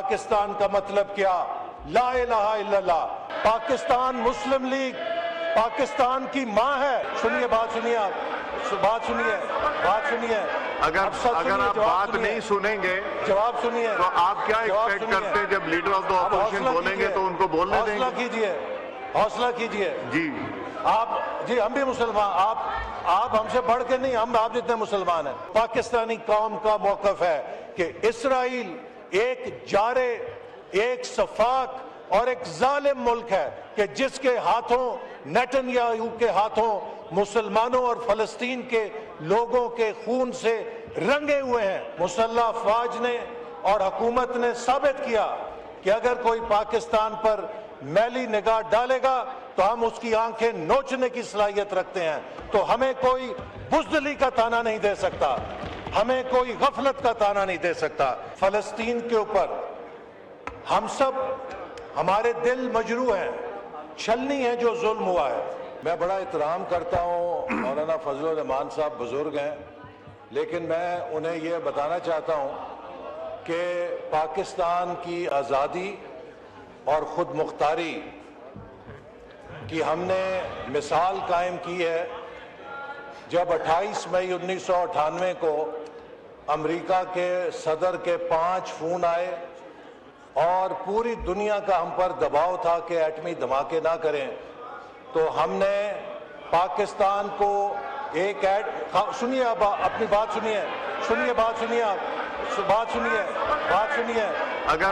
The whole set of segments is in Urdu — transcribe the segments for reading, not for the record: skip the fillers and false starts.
پاکستان کا مطلب کیا؟ لا الہ الا اللہ۔ پاکستان مسلم لیگ پاکستان کی ماں ہے۔ سنیے بات، سنیے آپ بات سنیے۔ اگر آپ بات نہیں سنیں گے جواب سنیے تو آپ کیا ایکسپیکٹ کرتے ہیں جب لیڈر آف دا اپوزیشن بولیں گے تو ان کو بولنے دیں گے؟ حوصلہ کیجئے جی جی ہم بھی مسلمان، آپ ہم سے بڑھ کے نہیں، ہم آپ جتنے مسلمان ہیں۔ پاکستانی قوم کا موقف ہے کہ اسرائیل ایک جارے، ایک سفاک اور ایک ظالم ملک ہے کہ جس کے ہاتھوں، نیتن یاہو کے ہاتھوں مسلمانوں اور فلسطین کے لوگوں کے خون سے رنگے ہوئے ہیں۔ مسلح افواج نے اور حکومت نے ثابت کیا کہ اگر کوئی پاکستان پر میلی نگاہ ڈالے گا تو ہم اس کی آنکھیں نوچنے کی صلاحیت رکھتے ہیں۔ تو ہمیں کوئی بزدلی کا تانا نہیں دے سکتا، ہمیں کوئی غفلت کا تانا نہیں دے سکتا۔ فلسطین کے اوپر ہم سب، ہمارے دل مجروح ہیں، چھلنی ہے جو ظلم ہوا ہے۔ میں بڑا احترام کرتا ہوں، مولانا فضل الرحمان صاحب بزرگ ہیں، لیکن میں انہیں یہ بتانا چاہتا ہوں کہ پاکستان کی آزادی اور خود مختاری کی ہم نے مثال قائم کی ہے جب 28 مئی 1998 کو امریکہ کے صدر کے 5 فون آئے اور پوری دنیا کا ہم پر دباؤ تھا کہ ایٹمی دھماکے نہ کریں، تو ہم نے پاکستان کو سنیے آپ اپنی بات سنیے اگر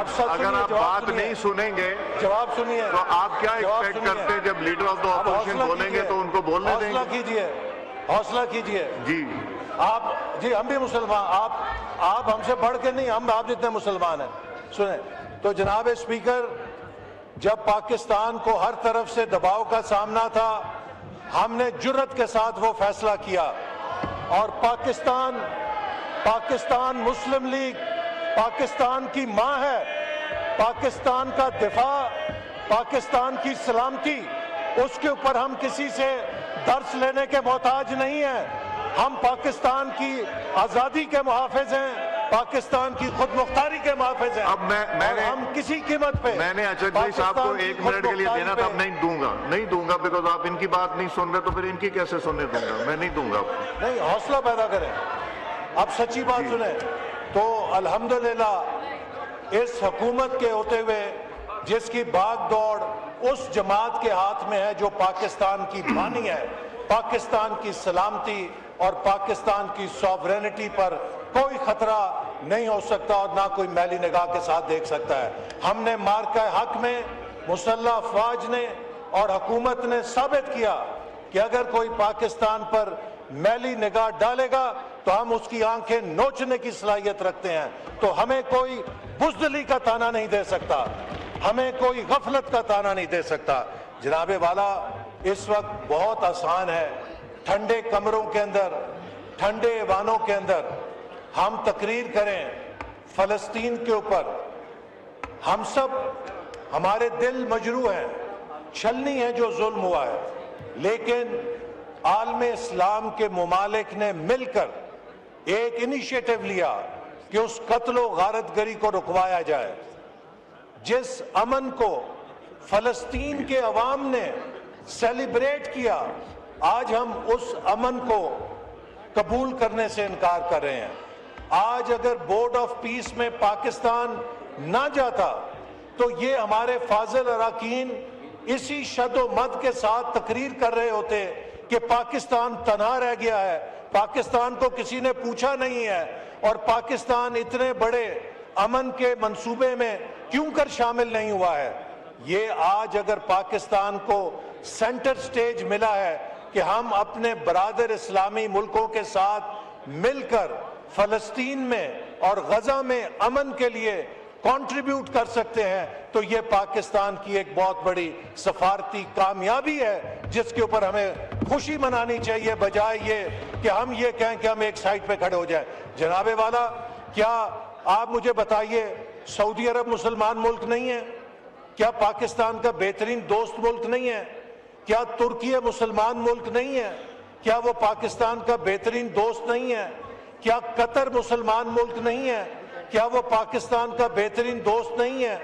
آپ بات نہیں سنیں گے جواب سنیے تو آپ کیا ایکسپیکٹ کرتے ہیں جب لیڈر آف دا اپوزیشن بولیں گے تو ان کو بولنے دیں گے؟ حوصلہ کیجئے جی ہم بھی مسلمان، آپ ہم سے بڑھ کے نہیں، ہم آپ جتنے مسلمان ہیں۔ سنیں تو جناب اسپیکر، جب پاکستان کو ہر طرف سے دباؤ کا سامنا تھا، ہم نے جرأت کے ساتھ وہ فیصلہ کیا اور پاکستان مسلم لیگ پاکستان کی ماں ہے، پاکستان کا دفاع، پاکستان کی سلامتی، اس کے اوپر ہم کسی سے درس لینے کے محتاج نہیں ہیں۔ ہم پاکستان کی آزادی کے محافظ ہیں، پاکستان کی خود مختاری کے محافظ ہیں۔ اب ہم کسی قیمت پہ میں نے اچھا بھائی صاحب کو 1 منٹ کے لیے دینا تھا، اب نہیں دوں گا بیکاز آپ ان کی بات نہیں سن رہے تو پھر ان کی کیسے سننے دوں گا؟ میں نہیں دوں گا۔ نہیں، حوصلہ پیدا کریں، اب سچی بات سنیں تو الحمدللہ اس حکومت کے ہوتے ہوئے جس کی بھاگ دوڑ اس جماعت کے ہاتھ میں ہے جو پاکستان کی بانی ہے، پاکستان کی سلامتی اور پاکستان کی سوورینٹی پر کوئی خطرہ نہیں ہو سکتا اور نہ کوئی میلی نگاہ کے ساتھ دیکھ سکتا ہے۔ ہم نے مارکہ حق میں مسلح افواج نے اور حکومت نے ثابت کیا کہ اگر کوئی پاکستان پر میلی نگاہ ڈالے گا تو ہم اس کی آنکھیں نوچنے کی صلاحیت رکھتے ہیں۔ تو ہمیں کوئی بزدلی کا تانا نہیں دے سکتا، ہمیں کوئی غفلت کا تانا نہیں دے سکتا۔ جناب والا، اس وقت بہت آسان ہے ٹھنڈے کمروں کے اندر، ٹھنڈے ایوانوں کے اندر ہم تقریر کریں فلسطین کے اوپر۔ ہم سب، ہمارے دل مجروح ہیں، چھلنی ہے جو ظلم ہوا ہے، لیکن عالم اسلام کے ممالک نے مل کر ایک انیشیٹو لیا کہ اس قتل و غارت گری کو رکوایا جائے۔ جس امن کو فلسطین کے عوام نے سیلیبریٹ کیا، آج ہم اس امن کو قبول کرنے سے انکار کر رہے ہیں۔ آج اگر بورڈ آف پیس میں پاکستان نہ جاتا تو یہ ہمارے فاضل اراکین اسی شد و مد کے ساتھ تقریر کر رہے ہوتے کہ پاکستان تنہا رہ گیا ہے، پاکستان کو کسی نے پوچھا نہیں ہے، اور پاکستان اتنے بڑے امن کے منصوبے میں کیوں کر شامل نہیں ہوا ہے۔ یہ آج اگر پاکستان کو سینٹر سٹیج ملا ہے کہ ہم اپنے برادر اسلامی ملکوں کے ساتھ مل کر فلسطین میں اور غزہ میں امن کے لیے کنٹریبیوٹ کر سکتے ہیں، تو یہ پاکستان کی ایک بہت بڑی سفارتی کامیابی ہے جس کے اوپر ہمیں خوشی منانی چاہیے، بجائے یہ کہ ہم یہ کہیں کہ ہم ایک سائٹ پہ کھڑے ہو جائیں۔ جناب والا، کیا آپ مجھے بتائیے سعودی عرب مسلمان ملک نہیں ہے؟ کیا پاکستان کا بہترین دوست ملک نہیں ہے؟ کیا ترکی مسلمان ملک نہیں ہے؟ کیا وہ پاکستان کا بہترین دوست نہیں ہے؟ کیا قطر مسلمان ملک نہیں ہے؟ کیا وہ پاکستان کا بہترین دوست نہیں ہے؟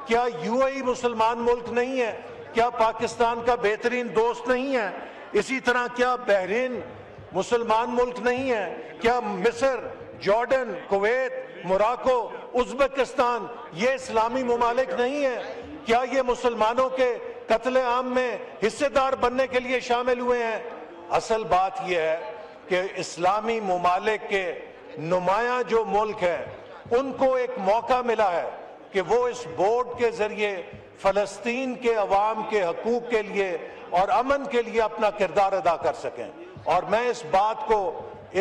کیا یو اے ای مسلمان ملک نہیں ہے؟ کیا پاکستان کا بہترین دوست نہیں ہے؟ اسی طرح کیا بحرین مسلمان ملک نہیں ہے؟ کیا مصر، جارڈن، کویت، موراکو، ازبکستان یہ اسلامی ممالک نہیں ہیں؟ کیا یہ مسلمانوں کے قتل عام میں حصے دار بننے کے لیے شامل ہوئے ہیں؟ اصل بات یہ ہے کہ اسلامی ممالک کے نمایاں جو ملک ہیں ان کو ایک موقع ملا ہے کہ وہ اس بورڈ کے ذریعے فلسطین کے عوام کے حقوق کے لیے اور امن کے لیے اپنا کردار ادا کر سکیں. اور میں اس بات کو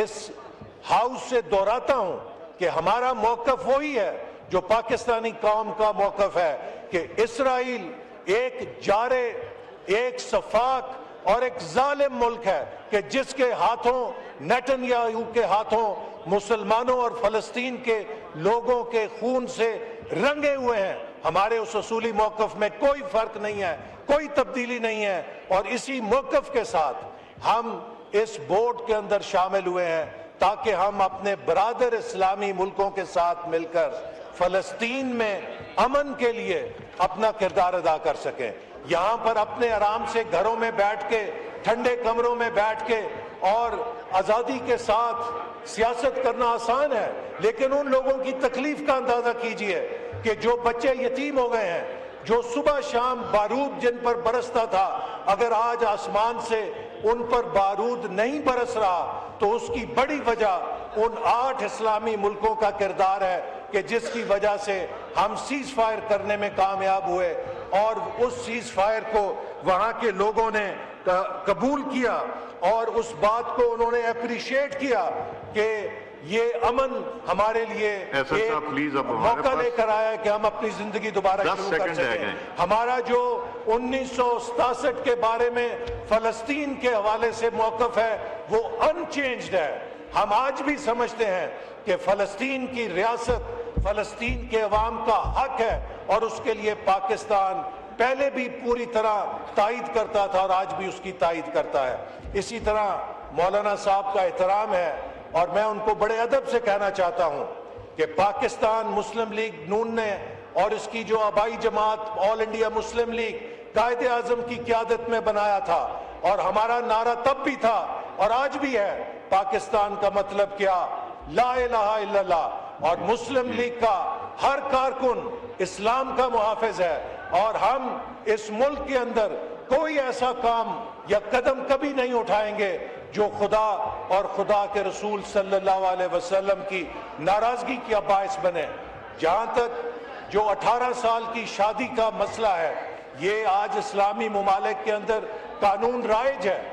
اس ہاؤس سے دہراتا ہوں کہ ہمارا موقف وہی ہے جو پاکستانی قوم کا موقف ہے کہ اسرائیل ایک جارے، ایک سفاک اور ایک ظالم ملک ہے کہ جس کے ہاتھوں، نیتن یاہو کے ہاتھوں مسلمانوں اور فلسطین کے لوگوں کے خون سے رنگے ہوئے ہیں. ہمارے اس اصولی موقف میں کوئی فرق نہیں ہے، کوئی تبدیلی نہیں ہے، اور اسی موقف کے ساتھ ہم اس بورڈ کے اندر شامل ہوئے ہیں تاکہ ہم اپنے برادر اسلامی ملکوں کے ساتھ مل کر فلسطین میں امن کے لیے اپنا کردار ادا کر سکیں. یہاں پر اپنے آرام سے گھروں میں بیٹھ کے، ٹھنڈے کمروں میں بیٹھ کے اور آزادی کے ساتھ سیاست کرنا آسان ہے، لیکن ان لوگوں کی تکلیف کا اندازہ کیجئے کہ جو بچے یتیم ہو گئے ہیں، جو صبح شام بارود جن پر برستا تھا، اگر آج آسمان سے ان پر بارود نہیں برس رہا تو اس کی بڑی وجہ ان 8 اسلامی ملکوں کا کردار ہے کہ جس کی وجہ سے ہم سیز فائر کرنے میں کامیاب ہوئے، اور اس سیز فائر کو وہاں کے لوگوں نے قبول کیا اور اس بات کو انہوں نے اپریشیٹ کیا کہ یہ امن ہمارے لیے ایک موقع لے کر آیا ہے کہ ہم اپنی زندگی دوبارہ شروع کر سکیں. ہمارا جو 1967 کے بارے میں فلسطین کے حوالے سے موقف ہے وہ انچینجڈ ہے. ہم آج بھی سمجھتے ہیں کہ فلسطین کی ریاست فلسطین کے عوام کا حق ہے، اور اس کے لیے پاکستان پہلے بھی پوری طرح تائید کرتا تھا اور آج بھی اس کی تائید کرتا ہے. اسی طرح مولانا صاحب کا احترام ہے، اور میں ان کو بڑے ادب سے کہنا چاہتا ہوں کہ پاکستان مسلم لیگ نون نے اور اس کی جو آبائی جماعت آل India Muslim league Quaid Azam کی قیادت میں بنایا تھا، اور ہمارا نعرہ تب بھی تھا اور آج بھی ہے، پاکستان کا مطلب کیا؟ لا الہ الا اللہ. اور مسلم لیگ کا ہر کارکن اسلام کا محافظ ہے، اور ہم اس ملک کے اندر کوئی ایسا کام یا قدم کبھی نہیں اٹھائیں گے جو خدا اور خدا کے رسول صلی اللہ علیہ وسلم کی ناراضگی کا باعث بنے. جہاں تک جو 18 سال کی شادی کا مسئلہ ہے، یہ آج اسلامی ممالک کے اندر قانون رائج ہے.